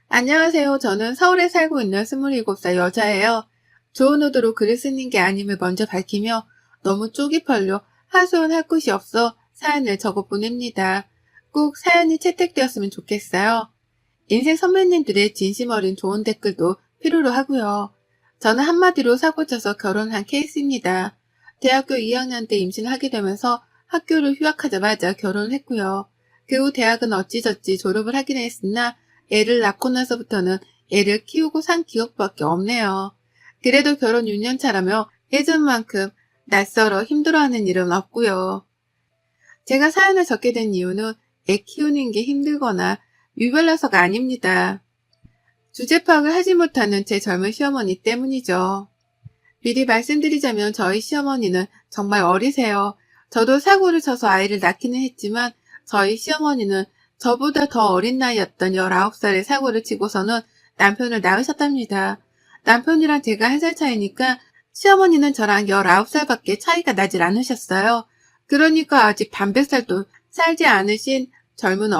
안녕하세요. 저는 서울에 살고 있는 27살 여자예요. 좋은 의도로 글을 쓰는 게 아님을 먼저 밝히며 너무 쪽이 벌려 하소연할 곳이 없어 사연을 적어 보냅니다. 꼭 사연이 채택되었으면 좋겠어요. 인생 선배님들의 진심 어린 좋은 댓글도 필요로 하고요. 저는 한마디로 사고쳐서 결혼한 케이스입니다. 대학교 2학년 때 임신을 하게 되면서 학교를 휴학하자마자 결혼을 했고요. 그 후 대학은 어찌저찌 졸업을 하긴 했으나 애를 낳고 나서부터는 애를 키우고 산 기억밖에 없네요. 그래도 결혼 6년 차라며 예전만큼 낯설어 힘들어하는 일은 없고요. 제가 사연을 적게 된 이유는 애 키우는 게 힘들거나 유별나서가 아닙니다. 주제 파악을 하지 못하는 제 젊은 시어머니 때문이죠. 미리 말씀드리자면 저희 시어머니는 정말 어리세요. 저도 사고를 쳐서 아이를 낳기는 했지만 저희 시어머니는 저보다 더 어린 나이였던 19살에 사고를 치고서는 남편을 낳으셨답니다. 남편이랑 제가 1살 차이니까 시어머니는 저랑 19살밖에 차이가 나질 않으셨어요. 그러니까 아직 반백살도 살지 않으신 젊은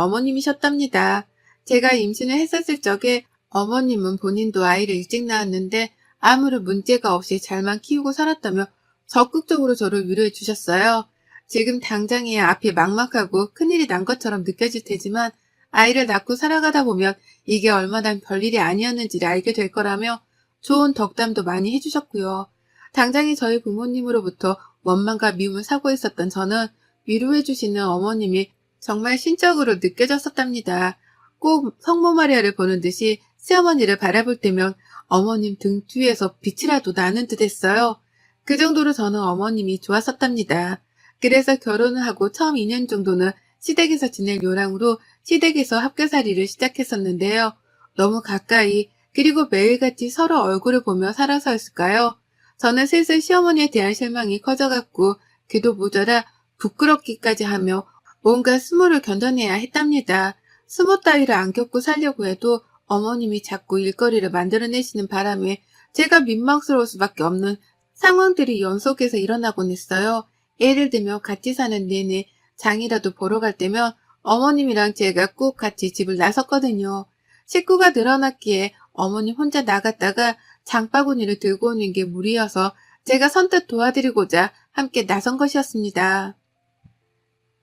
어머님이셨답니다. 제가 임신을 했었을 적에 어머님은 본인도 아이를 일찍 낳았는데 아무런 문제가 없이 잘만 키우고 살았다며 적극적으로 저를 위로해 주셨어요. 지금 당장에 앞이 막막하고 큰일이 난 것처럼 느껴질 테지만 아이를 낳고 살아가다 보면 이게 얼마나 별일이 아니었는지를 알게 될 거라며 좋은 덕담도 많이 해주셨고요. 당장에 저희 부모님으로부터 원망과 미움을 사고 있었던 저는 위로해 주시는 어머님이 정말 신적으로 느껴졌었답니다. 꼭 성모 마리아를 보는 듯이 시어머니를 바라볼 때면 어머님 등 뒤에서 빛이라도 나는 듯 했어요. 그 정도로 저는 어머님이 좋았었답니다. 그래서 결혼을 하고 처음 2년 정도는 시댁에서 지낼 요랑으로 시댁에서 합교살이를 시작했었는데요. 너무 가까이 그리고 매일같이 서로 얼굴을 보며 살아서였을까요? 저는 슬슬 시어머니에 대한 실망이 커져갔고 그도 모자라 부끄럽기까지 하며 뭔가 수모를 견뎌내야 했답니다. 수모 따위를 안 겪고 살려고 해도 어머님이 자꾸 일거리를 만들어내시는 바람에 제가 민망스러울 수밖에 없는 상황들이 연속해서 일어나곤 했어요. 예를 들면 같이 사는 내내 장이라도 보러 갈 때면 어머님이랑 제가 꼭 같이 집을 나섰거든요. 식구가 늘어났기에 어머님 혼자 나갔다가 장바구니를 들고 오는 게 무리여서 제가 선뜻 도와드리고자 함께 나선 것이었습니다.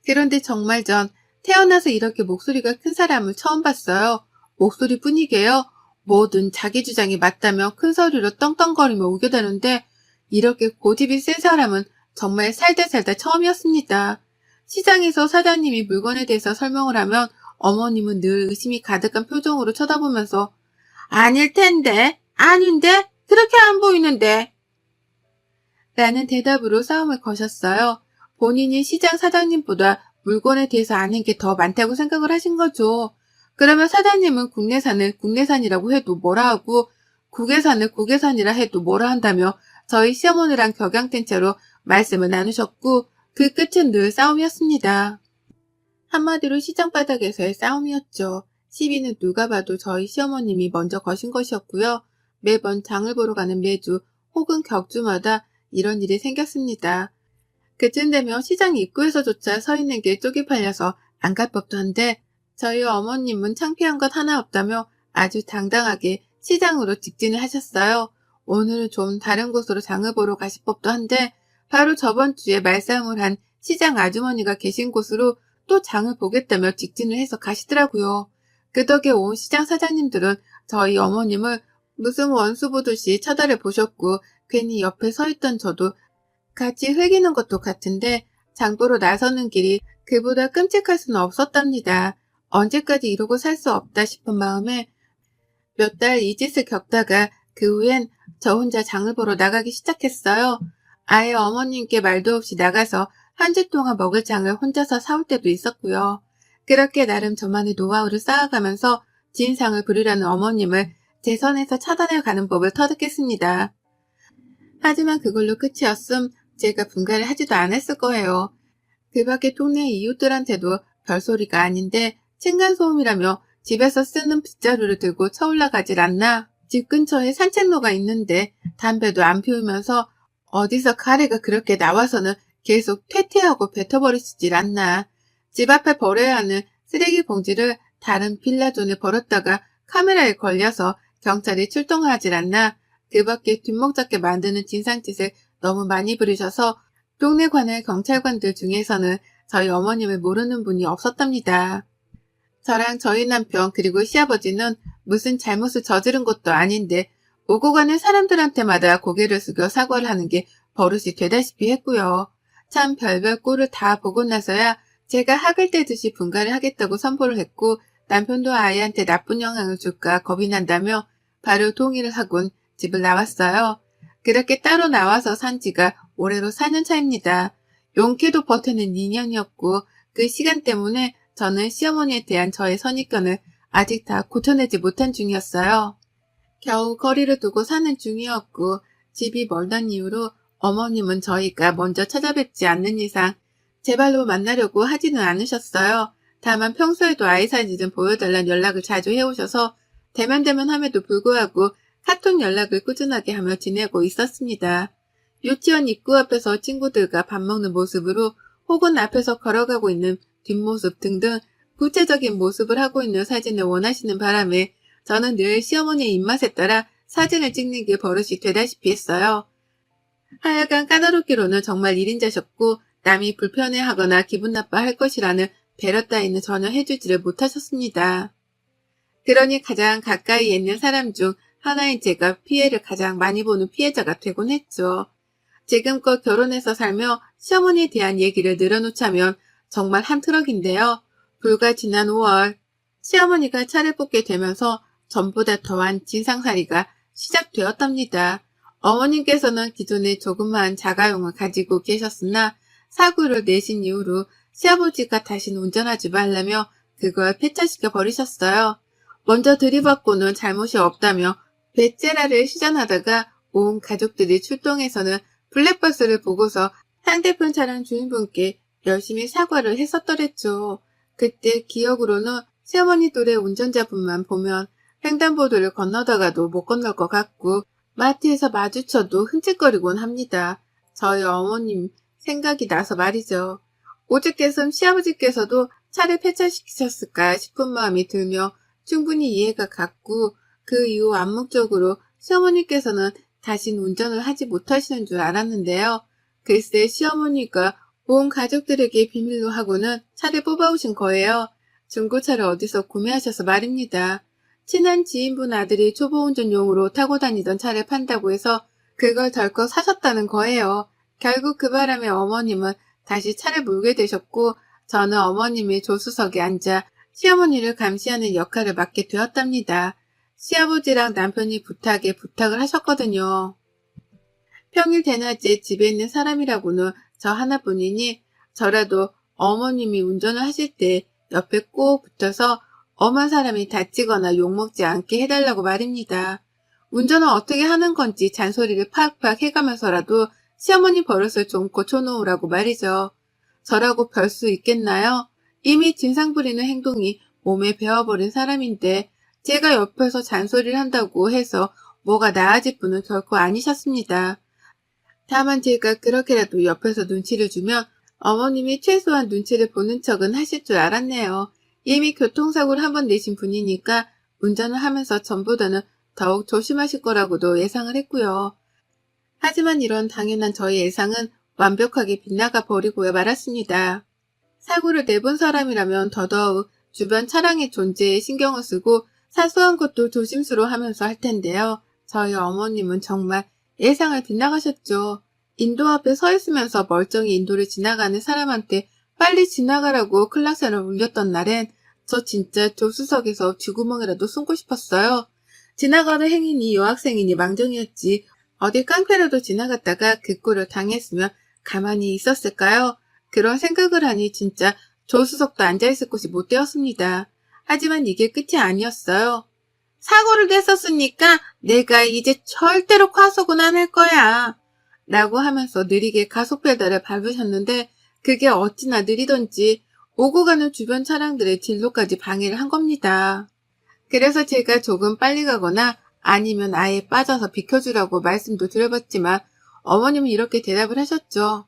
그런데 정말 전 태어나서 이렇게 목소리가 큰 사람을 처음 봤어요. 목소리뿐이게요. 뭐든 자기 주장이 맞다며 큰 소리로 떵떵거리며 우겨대는데 이렇게 고집이 센 사람은 정말 살다 살다 처음이었습니다. 시장에서 사장님이 물건에 대해서 설명을 하면 어머님은 늘 의심이 가득한 표정으로 쳐다보면서 아닐 텐데, 아닌데, 그렇게 안 보이는데 라는 대답으로 싸움을 거셨어요. 본인이 시장 사장님보다 물건에 대해서 아는 게 더 많다고 생각을 하신 거죠. 그러면 사장님은 국내산을 국내산이라고 해도 뭐라 하고 국외산을 국외산이라 해도 뭐라 한다며 저희 시어머니랑 격양된 채로 말씀을 나누셨고 그 끝은 늘 싸움이었습니다. 한마디로 시장 바닥에서의 싸움이었죠. 시비는 누가 봐도 저희 시어머님이 먼저 거신 것이었고요. 매번 장을 보러 가는 매주 혹은 격주마다 이런 일이 생겼습니다. 그쯤 되면 시장 입구에서조차 서 있는 게 쪽이 팔려서 안 갈 법도 한데 저희 어머님은 창피한 것 하나 없다며 아주 당당하게 시장으로 직진을 하셨어요. 오늘은 좀 다른 곳으로 장을 보러 가실 법도 한데 바로 저번 주에 말싸움을 한 시장 아주머니가 계신 곳으로 또 장을 보겠다며 직진을 해서 가시더라고요. 그 덕에 온 시장 사장님들은 저희 어머님을 무슨 원수 보듯이 쳐다를 보셨고 괜히 옆에 서 있던 저도 같이 흘기는 것도 같은데 장보러 나서는 길이 그보다 끔찍할 수는 없었답니다. 언제까지 이러고 살 수 없다 싶은 마음에 몇 달 이 짓을 겪다가 그 후엔 저 혼자 장을 보러 나가기 시작했어요. 아예 어머님께 말도 없이 나가서 한 주 동안 먹을 장을 혼자서 사올 때도 있었고요. 그렇게 나름 저만의 노하우를 쌓아가면서 진상을 부리려는 어머님을 제 선에서 차단해 가는 법을 터득했습니다. 하지만 그걸로 끝이었음 제가 분가를 하지도 않았을 거예요. 그 밖에 동네 이웃들한테도 별소리가 아닌데 층간소음이라며 집에서 쓰는 빗자루를 들고 쳐올라가질 않나. 집 근처에 산책로가 있는데 담배도 안 피우면서 어디서 가래가 그렇게 나와서는 계속 퇴퇴하고 뱉어버리시질 않나. 집 앞에 버려야 하는 쓰레기 봉지를 다른 빌라존에 버렸다가 카메라에 걸려서 경찰이 출동하질 않나 그 밖에 뒷목 잡게 만드는 진상짓을 너무 많이 부리셔서 동네 관할 경찰관들 중에서는 저희 어머님을 모르는 분이 없었답니다. 저랑 저희 남편 그리고 시아버지는 무슨 잘못을 저지른 것도 아닌데 오고 가는 사람들한테마다 고개를 숙여 사과를 하는 게 버릇이 되다시피 했고요. 참 별별 꼴을 다 보고 나서야 제가 학을 떼듯이 분가를 하겠다고 선포를 했고 남편도 아이한테 나쁜 영향을 줄까 겁이 난다며 바로 동의를 하곤 집을 나왔어요. 그렇게 따로 나와서 산 지가 올해로 4년 차입니다. 용케도 버티는 2년이었고 그 시간 때문에 저는 시어머니에 대한 저의 선입견을 아직 다 고쳐내지 못한 중이었어요. 겨우 거리를 두고 사는 중이었고 집이 멀던 이유로 어머님은 저희가 먼저 찾아뵙지 않는 이상 제 발로 만나려고 하지는 않으셨어요. 다만 평소에도 아이 사진 좀 보여달라는 연락을 자주 해오셔서 대면대면함에도 불구하고 카톡 연락을 꾸준하게 하며 지내고 있었습니다. 유치원 입구 앞에서 친구들과 밥 먹는 모습으로 혹은 앞에서 걸어가고 있는 뒷모습 등등 구체적인 모습을 하고 있는 사진을 원하시는 바람에 저는 늘 시어머니의 입맛에 따라 사진을 찍는 게 버릇이 되다시피 했어요. 하여간 까다롭기로는 정말 1인자셨고 남이 불편해하거나 기분 나빠할 것이라는 배려 따위는 전혀 해주지를 못하셨습니다. 그러니 가장 가까이에 있는 사람 중 하나인 제가 피해를 가장 많이 보는 피해자가 되곤 했죠. 지금껏 결혼해서 살며 시어머니에 대한 얘기를 늘어놓자면 정말 한 트럭인데요. 불과 지난 5월 시어머니가 차를 뽑게 되면서 전보다 더한 진상살이가 시작되었답니다. 어머님께서는 기존에 조그마한 자가용을 가지고 계셨으나 사고를 내신 이후로 시아버지가 다시는 운전하지 말라며 그걸 폐차시켜 버리셨어요. 먼저 들이받고는 잘못이 없다며 베째라를 시전하다가 온 가족들이 출동해서는 블랙버스를 보고서 상대편 차량 주인분께 열심히 사과를 했었더랬죠. 그때 기억으로는 시어머니 또래 운전자분만 보면 횡단보도를 건너다가도 못 건널 것 같고 마트에서 마주쳐도 흠칫거리곤 합니다. 저희 어머님 생각이 나서 말이죠. 오죽했음 시아버지께서도 차를 폐차시키셨을까 싶은 마음이 들며 충분히 이해가 갔고 그 이후 암묵적으로 시어머니께서는 다신 운전을 하지 못하시는 줄 알았는데요. 글쎄 시어머니가 온 가족들에게 비밀로 하고는 차를 뽑아오신 거예요. 중고차를 어디서 구매하셔서 말입니다. 친한 지인분 아들이 초보운전용으로 타고 다니던 차를 판다고 해서 그걸 덜컥 사셨다는 거예요. 결국 그 바람에 어머님은 다시 차를 몰게 되셨고 저는 어머님의 조수석에 앉아 시어머니를 감시하는 역할을 맡게 되었답니다. 시아버지랑 남편이 부탁을 하셨거든요. 평일 대낮에 집에 있는 사람이라고는 저 하나뿐이니 저라도 어머님이 운전을 하실 때 옆에 꼭 붙어서 엄한 사람이 다치거나 욕먹지 않게 해달라고 말입니다. 운전을 어떻게 하는 건지 잔소리를 팍팍 해가면서라도 시어머니 버릇을 좀 고쳐놓으라고 말이죠. 저라고 별 수 있겠나요? 이미 진상 부리는 행동이 몸에 배어버린 사람인데 제가 옆에서 잔소리를 한다고 해서 뭐가 나아질 분은 결코 아니셨습니다. 다만 제가 그렇게라도 옆에서 눈치를 주면 어머님이 최소한 눈치를 보는 척은 하실 줄 알았네요. 이미 교통사고를 한 번 내신 분이니까 운전을 하면서 전보다는 더욱 조심하실 거라고도 예상을 했고요. 하지만 이런 당연한 저의 예상은 완벽하게 빗나가 버리고야 말았습니다. 사고를 내본 사람이라면 더더욱 주변 차량의 존재에 신경을 쓰고 사소한 것도 조심스러워하면서 할 텐데요. 저희 어머님은 정말 예상을 빗나가셨죠. 인도 앞에 서 있으면서 멀쩡히 인도를 지나가는 사람한테 빨리 지나가라고 클락션을 울렸던 날엔 저 진짜 조수석에서 쥐구멍이라도 숨고 싶었어요. 지나가는 행인이 여학생이니 망정이었지 어디 깡패라도 지나갔다가 그 꼴을 당했으면 가만히 있었을까요? 그런 생각을 하니 진짜 조수석도 앉아있을 곳이 못 되었습니다. 하지만 이게 끝이 아니었어요. 사고를 냈었으니까 내가 이제 절대로 과속은 안 할 거야. 라고 하면서 느리게 가속 페달을 밟으셨는데 그게 어찌나 느리던지 오고 가는 주변 차량들의 진로까지 방해를 한 겁니다. 그래서 제가 조금 빨리 가거나 아니면 아예 빠져서 비켜주라고 말씀도 드려봤지만 어머님은 이렇게 대답을 하셨죠.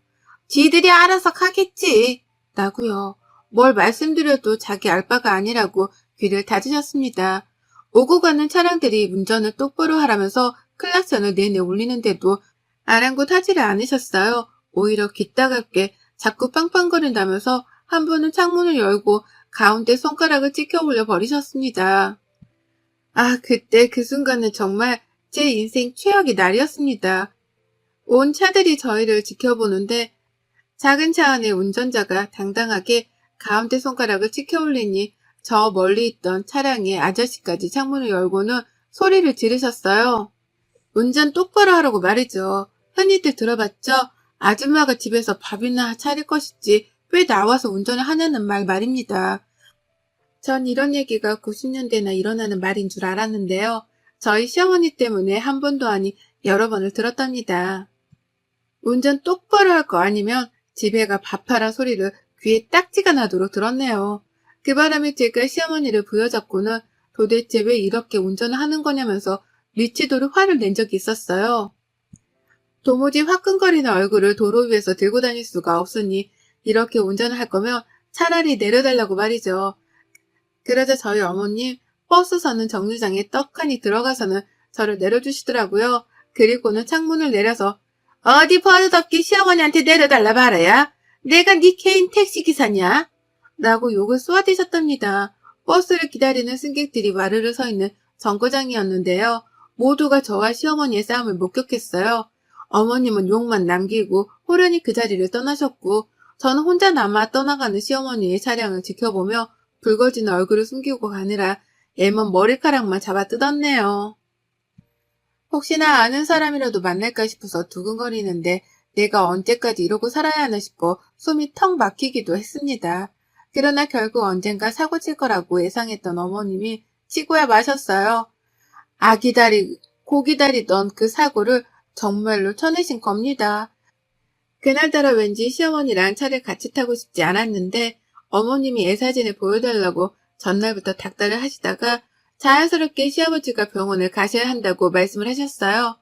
지들이 알아서 가겠지. 라고요. 뭘 말씀드려도 자기 알 바가 아니라고 귀를 닫으셨습니다. 오고 가는 차량들이 운전을 똑바로 하라면서 클락션을 내내 울리는데도 아랑곳하지를 않으셨어요. 오히려 귀따갑게 자꾸 빵빵거린다면서 한 분은 창문을 열고 가운데 손가락을 찍혀 올려 버리셨습니다. 아, 그때 그 순간은 정말 제 인생 최악의 날이었습니다. 온 차들이 저희를 지켜보는데 작은 차 안에 운전자가 당당하게 가운데 손가락을 찍혀 올리니 저 멀리 있던 차량의 아저씨까지 창문을 열고는 소리를 지르셨어요. 운전 똑바로 하라고 말이죠. 흔히들 들어봤죠? 아줌마가 집에서 밥이나 차릴 것이지 왜 나와서 운전을 하냐는 말입니다. 전 이런 얘기가 90년대나 일어나는 말인 줄 알았는데요. 저희 시어머니 때문에 한 번도 아니 여러 번을 들었답니다. 운전 똑바로 할 거 아니면 집에 가 밥하라 소리를 귀에 딱지가 나도록 들었네요. 그 바람에 제가 시어머니를 부여잡고는 도대체 왜 이렇게 운전을 하는 거냐면서 미치도록 화를 낸 적이 있었어요. 도무지 화끈거리는 얼굴을 도로 위에서 들고 다닐 수가 없으니 이렇게 운전을 할 거면 차라리 내려달라고 말이죠. 그러자 저희 어머님 버스서는 정류장에 떡하니 들어가서는 저를 내려주시더라고요. 그리고는 창문을 내려서 어디 버릇없게 시어머니한테 내려달라 말아야 내가 네 개인 택시기사냐? 라고 욕을 쏘아대셨답니다. 버스를 기다리는 승객들이 와르르 서 있는 정거장이었는데요. 모두가 저와 시어머니의 싸움을 목격했어요. 어머님은 욕만 남기고 호련히 그 자리를 떠나셨고 저는 혼자 남아 떠나가는 시어머니의 차량을 지켜보며 붉어진 얼굴을 숨기고 가느라 애먼 머리카락만 잡아 뜯었네요. 혹시나 아는 사람이라도 만날까 싶어서 두근거리는데 내가 언제까지 이러고 살아야 하나 싶어 숨이 턱 막히기도 했습니다. 그러나 결국 언젠가 사고 칠 거라고 예상했던 어머님이 치고야 마셨어요. 고 기다리던 그 사고를 정말로 쳐내신 겁니다. 그날따라 왠지 시어머니랑 차를 같이 타고 싶지 않았는데 어머님이 애사진을 보여달라고 전날부터 닥달을 하시다가 자연스럽게 시아버지가 병원을 가셔야 한다고 말씀을 하셨어요.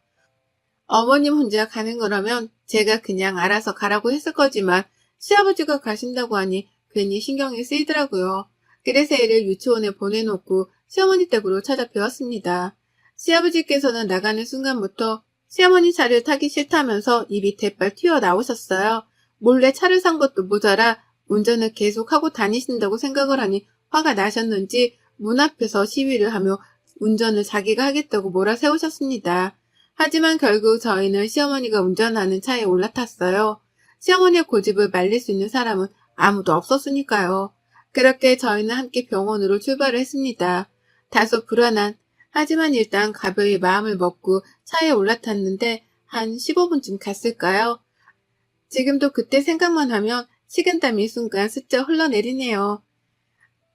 어머님 혼자 가는 거라면 제가 그냥 알아서 가라고 했을 거지만 시아버지가 가신다고 하니 괜히 신경이 쓰이더라고요. 그래서 애를 유치원에 보내놓고 시어머니 댁으로 찾아뵈었습니다. 시아버지께서는 나가는 순간부터 시어머니 차를 타기 싫다면서 입이 대빨 튀어나오셨어요. 몰래 차를 산 것도 모자라 운전을 계속하고 다니신다고 생각을 하니 화가 나셨는지 문 앞에서 시위를 하며 운전을 자기가 하겠다고 몰아세우셨습니다. 하지만 결국 저희는 시어머니가 운전하는 차에 올라탔어요. 시어머니의 고집을 말릴 수 있는 사람은 아무도 없었으니까요. 그렇게 저희는 함께 병원으로 출발을 했습니다. 다소 불안한, 하지만 일단 가벼이 마음을 먹고 차에 올라탔는데 한 15분쯤 갔을까요? 지금도 그때 생각만 하면 식은땀이 순간 스쳐 흘러내리네요.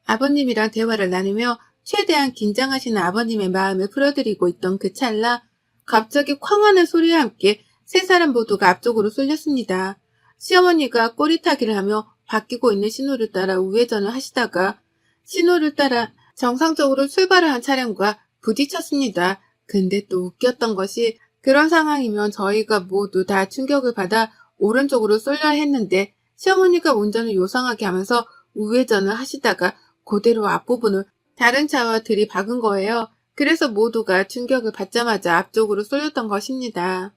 아버님이랑 대화를 나누며 최대한 긴장하시는 아버님의 마음을 풀어드리고 있던 그 찰나 갑자기 쾅 하는 소리와 함께 세 사람 모두가 앞쪽으로 쏠렸습니다. 시어머니가 꼬리타기를 하며 바뀌고 있는 신호를 따라 우회전을 하시다가 신호를 따라 정상적으로 출발을 한 차량과 부딪혔습니다. 근데 또 웃겼던 것이 그런 상황이면 저희가 모두 다 충격을 받아 오른쪽으로 쏠려야 했는데 시어머니가 운전을 요상하게 하면서 우회전을 하시다가 그대로 앞부분을 다른 차와 들이박은 거예요. 그래서 모두가 충격을 받자마자 앞쪽으로 쏠렸던 것입니다.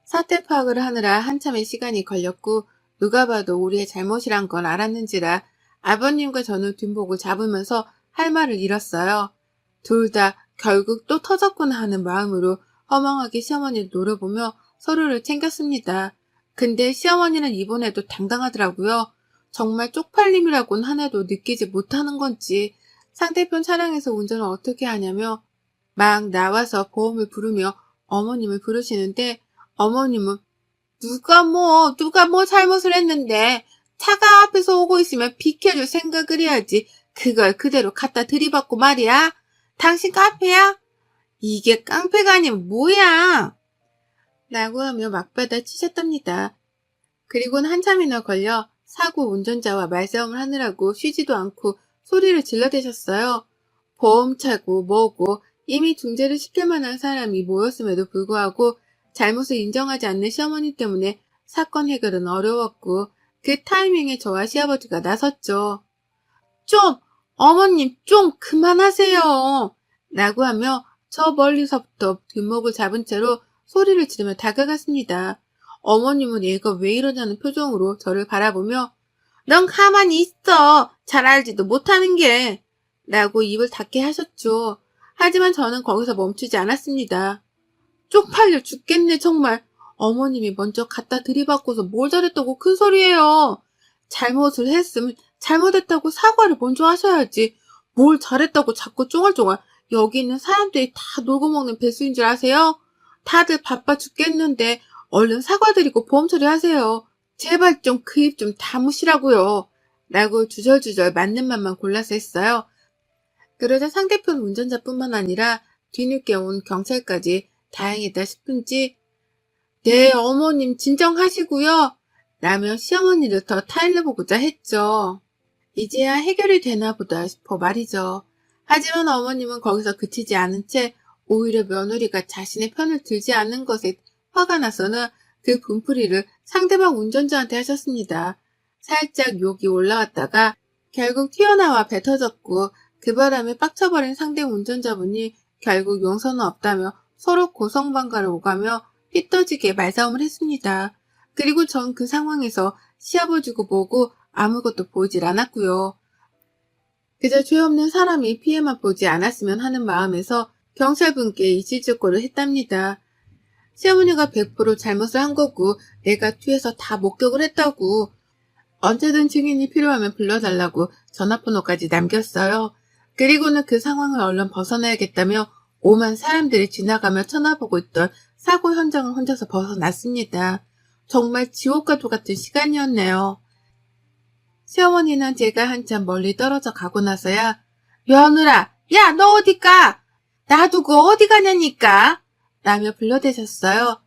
사태 파악을 하느라 한참의 시간이 걸렸고 누가 봐도 우리의 잘못이란 걸 알았는지라 아버님과 저는 뒷목을 잡으면서 할 말을 잃었어요. 둘 다 결국 또 터졌구나 하는 마음으로 허망하게 시어머니를 노려보며 서로를 챙겼습니다. 근데 시어머니는 이번에도 당당하더라고요. 정말 쪽팔림이라고는 하나도 느끼지 못하는 건지 상대편 차량에서 운전을 어떻게 하냐며 막 나와서 보험을 부르며 어머님을 부르시는데 어머님은 누가 뭐 잘못을 했는데 차가 앞에서 오고 있으면 비켜줄 생각을 해야지 그걸 그대로 갖다 들이받고 말이야. 당신 깡패야? 이게 깡패가 아니면 뭐야? 라고 하며 막받아 치셨답니다. 그리고는 한참이나 걸려 사고 운전자와 말싸움을 하느라고 쉬지도 않고 소리를 질러대셨어요. 보험차고 뭐고 이미 중재를 시킬 만한 사람이 모였음에도 불구하고 잘못을 인정하지 않는 시어머니 때문에 사건 해결은 어려웠고 그 타이밍에 저와 시아버지가 나섰죠. 어머님 좀 그만하세요. 라고 하며 저 멀리서부터 뒷목을 잡은 채로 소리를 지르며 다가갔습니다. 어머님은 얘가 왜 이러냐는 표정으로 저를 바라보며 넌 가만히 있어. 잘 알지도 못하는 게. 라고 입을 닫게 하셨죠. 하지만 저는 거기서 멈추지 않았습니다. 쪽팔려 죽겠네 정말. 어머님이 먼저 갖다 들이받고서 뭘 잘했다고 큰 소리예요. 잘못을 했으면 잘못했다고 사과를 먼저 하셔야지. 뭘 잘했다고 자꾸 쫑알쫑알. 여기 있는 사람들이 다 놀고 먹는 배수인 줄 아세요? 다들 바빠 죽겠는데 얼른 사과드리고 보험 처리하세요. 제발 좀 그 입 좀 다무시라고요. 라고 주절주절 맞는 말만 골라서 했어요. 그러자 상대편 운전자뿐만 아니라 뒤늦게 온 경찰까지 다행이다 싶은지 네 어머님 진정하시고요. 라며 시어머니를 더 타일러보고자 했죠. 이제야 해결이 되나 보다 싶어 말이죠. 하지만 어머님은 거기서 그치지 않은 채 오히려 며느리가 자신의 편을 들지 않는 것에 화가 나서는 그 분풀이를 상대방 운전자한테 하셨습니다. 살짝 욕이 올라왔다가 결국 튀어나와 뱉어졌고 그 바람에 빡쳐버린 상대 운전자분이 결국 용서는 없다며 서로 고성방가를 오가며 피 떠지게 말싸움을 했습니다. 그리고 전 그 상황에서 시아버지고 뭐고 아무것도 보이질 않았고요. 그저 죄 없는 사람이 피해만 보지 않았으면 하는 마음에서 경찰분께 이실직고를 했답니다. 시어머니가 100% 잘못을 한 거고 내가 뒤에서 다 목격을 했다고 언제든 증인이 필요하면 불러달라고 전화번호까지 남겼어요. 그리고는 그 상황을 얼른 벗어나야겠다며 오만 사람들이 지나가며 쳐다보고 있던 사고 현장을 혼자서 벗어났습니다. 정말 지옥과도 같은 시간이었네요. 시어머니는 제가 한참 멀리 떨어져 가고 나서야 며느라, 야 너 어디 가? 놔두고 어디 가냐니까? 라며 불러대셨어요.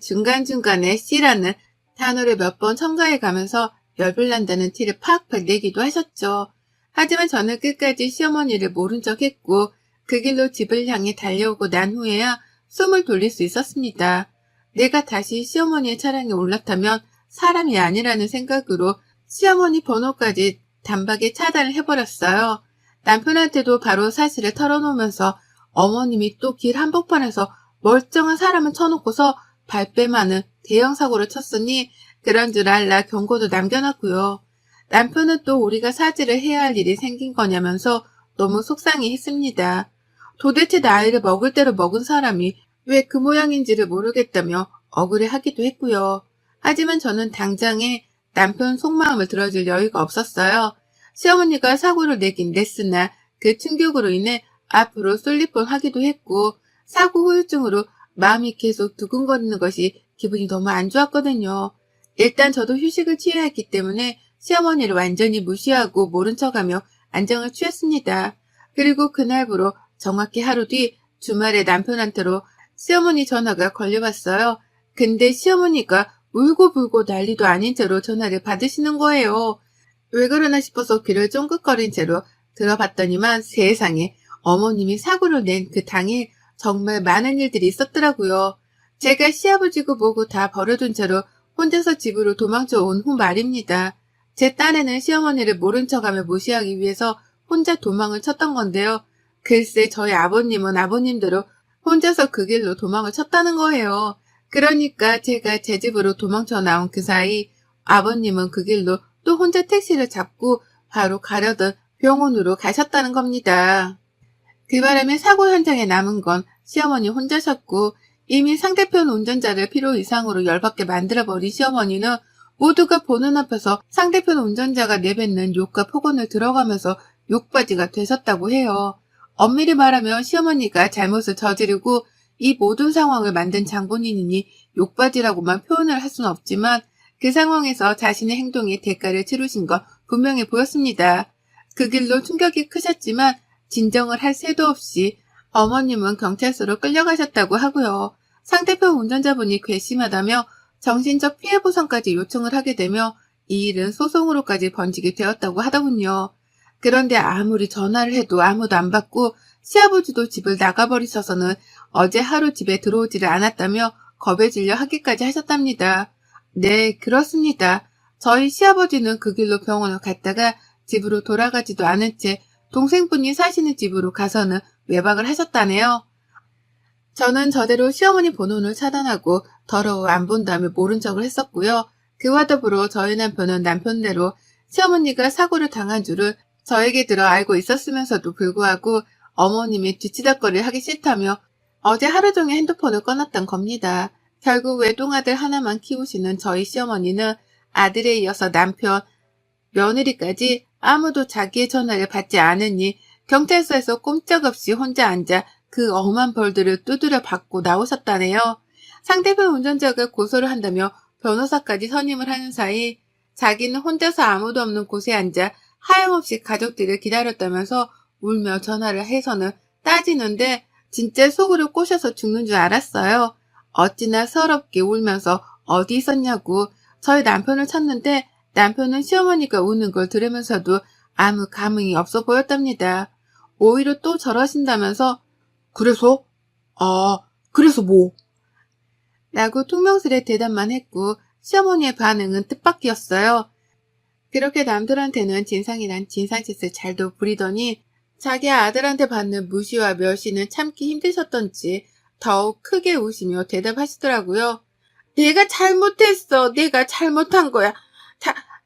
중간중간에 씨라는 단어를 몇 번 첨가해 가면서 열불 난다는 티를 팍팍 내기도 하셨죠. 하지만 저는 끝까지 시어머니를 모른 척 했고 그 길로 집을 향해 달려오고 난 후에야 숨을 돌릴 수 있었습니다. 내가 다시 시어머니의 차량에 올라타면 사람이 아니라는 생각으로 시어머니 번호까지 단박에 차단을 해버렸어요. 남편한테도 바로 사실을 털어놓으면서 어머님이 또 길 한복판에서 멀쩡한 사람을 쳐놓고서 발뺌하는 대형 사고를 쳤으니 그런 줄 알라 경고도 남겨놨고요. 남편은 또 우리가 사죄를 해야 할 일이 생긴 거냐면서 너무 속상해했습니다. 도대체 나이를 먹을 대로 먹은 사람이 왜 그 모양인지를 모르겠다며 억울해하기도 했고요. 하지만 저는 당장에 남편 속마음을 들어줄 여유가 없었어요. 시어머니가 사고를 내긴 냈으나 그 충격으로 인해 앞으로 쏠릴 뻔하기도 했고 사고 후유증으로 마음이 계속 두근거리는 것이 기분이 너무 안 좋았거든요. 일단 저도 휴식을 취해야 했기 때문에 시어머니를 완전히 무시하고 모른 척하며 안정을 취했습니다. 그리고 그날부로 정확히 하루 뒤 주말에 남편한테로 시어머니 전화가 걸려왔어요. 근데 시어머니가 울고불고 난리도 아닌 채로 전화를 받으시는 거예요. 왜 그러나 싶어서 귀를 쫑긋거린 채로 들어봤더니만 세상에 어머님이 사고를 낸 그 당일 정말 많은 일들이 있었더라고요. 제가 시아버지고 뭐고 다 버려둔 채로 혼자서 집으로 도망쳐 온 후 말입니다. 제 딴에는 시어머니를 모른 척하며 무시하기 위해서 혼자 도망을 쳤던 건데요. 글쎄 저희 아버님은 아버님대로 혼자서 그 길로 도망을 쳤다는 거예요. 그러니까 제가 제 집으로 도망쳐 나온 그 사이 아버님은 그 길로 또 혼자 택시를 잡고 바로 가려던 병원으로 가셨다는 겁니다. 그 바람에 사고 현장에 남은 건 시어머니 혼자셨고 이미 상대편 운전자를 필요 이상으로 열받게 만들어버린 시어머니는 모두가 보는 앞에서 상대편 운전자가 내뱉는 욕과 폭언을 들어가면서 욕바지가 되셨다고 해요. 엄밀히 말하면 시어머니가 잘못을 저지르고 이 모든 상황을 만든 장본인이니 욕바지라고만 표현을 할 수는 없지만 그 상황에서 자신의 행동에 대가를 치르신 건 분명해 보였습니다. 그 길로 충격이 크셨지만 진정을 할 새도 없이 어머님은 경찰서로 끌려가셨다고 하고요. 상대편 운전자분이 괘씸하다며 정신적 피해보상까지 요청을 하게 되며 이 일은 소송으로까지 번지게 되었다고 하더군요. 그런데 아무리 전화를 해도 아무도 안 받고 시아버지도 집을 나가버리셔서는 어제 하루 집에 들어오지를 않았다며 겁에 질려 하기까지 하셨답니다. 네, 그렇습니다. 저희 시아버지는 그 길로 병원을 갔다가 집으로 돌아가지도 않은 채 동생분이 사시는 집으로 가서는 외박을 하셨다네요. 저는 저대로 시어머니 번호를 차단하고 더러워 안 본다며 모른 척을 했었고요. 그와 더불어 저희 남편은 남편대로 시어머니가 사고를 당한 줄을 저에게 들어 알고 있었으면서도 불구하고 어머님이 뒤치다거리를 하기 싫다며 어제 하루 종일 핸드폰을 꺼놨던 겁니다. 결국 외동아들 하나만 키우시는 저희 시어머니는 아들에 이어서 남편, 며느리까지 아무도 자기의 전화를 받지 않으니 경찰서에서 꼼짝없이 혼자 앉아 그 엄한 벌들을 두드려 받고 나오셨다네요. 상대방 운전자가 고소를 한다며 변호사까지 선임을 하는 사이 자기는 혼자서 아무도 없는 곳에 앉아 하염없이 가족들을 기다렸다면서 울며 전화를 해서는 따지는데 진짜 속으로 꼬셔서 죽는 줄 알았어요. 어찌나 서럽게 울면서 어디 있었냐고 저희 남편을 찾는데 남편은 시어머니가 우는 걸 들으면서도 아무 감흥이 없어 보였답니다. 오히려 또 저러신다면서 그래서? 그래서 뭐? 라고 퉁명스레 대답만 했고 시어머니의 반응은 뜻밖이었어요. 그렇게 남들한테는 진상이란 진상짓을 잘도 부리더니 자기 아들한테 받는 무시와 멸시는 참기 힘드셨던지 더욱 크게 웃으며 대답하시더라고요. 내가 잘못했어. 내가 잘못한 거야.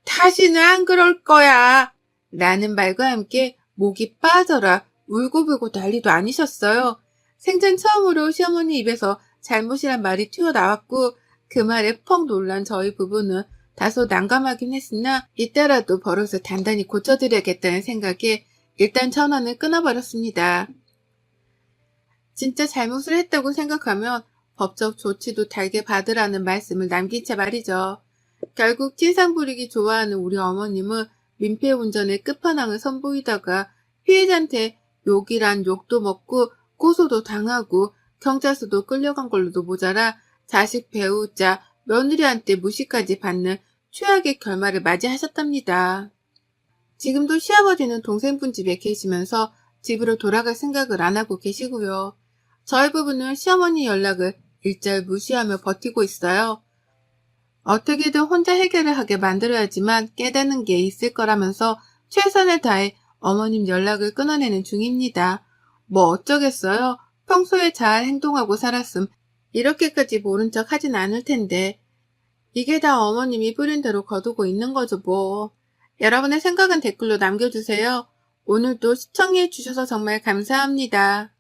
다시는 안 그럴 거야. 라는 말과 함께 목이 빠져라 울고불고 난리도 아니셨어요. 생전 처음으로 시어머니 입에서 잘못이란 말이 튀어나왔고 그 말에 펑 놀란 저희 부부는 다소 난감하긴 했으나 이때라도 버릇을 단단히 고쳐드려야겠다는 생각에 일단 전화를 끊어버렸습니다. 진짜 잘못을 했다고 생각하면 법적 조치도 달게 받으라는 말씀을 남긴 채 말이죠. 결국 진상 부리기 좋아하는 우리 어머님은 민폐 운전의 끝판왕을 선보이다가 피해자한테 욕이란 욕도 먹고 고소도 당하고 경찰서도 끌려간 걸로도 모자라 자식 배우자 며느리한테 무시까지 받는 최악의 결말을 맞이하셨답니다. 지금도 시아버지는 동생분 집에 계시면서 집으로 돌아갈 생각을 안 하고 계시고요. 저희 부부는 시어머니 연락을 일절 무시하며 버티고 있어요. 어떻게든 혼자 해결을 하게 만들어야지만 깨닫는 게 있을 거라면서 최선을 다해 어머님 연락을 끊어내는 중입니다. 뭐 어쩌겠어요. 평소에 잘 행동하고 살았음 이렇게까지 모른 척 하진 않을 텐데 이게 다 어머님이 뿌린 대로 거두고 있는 거죠 뭐. 여러분의 생각은 댓글로 남겨주세요. 오늘도 시청해 주셔서 정말 감사합니다.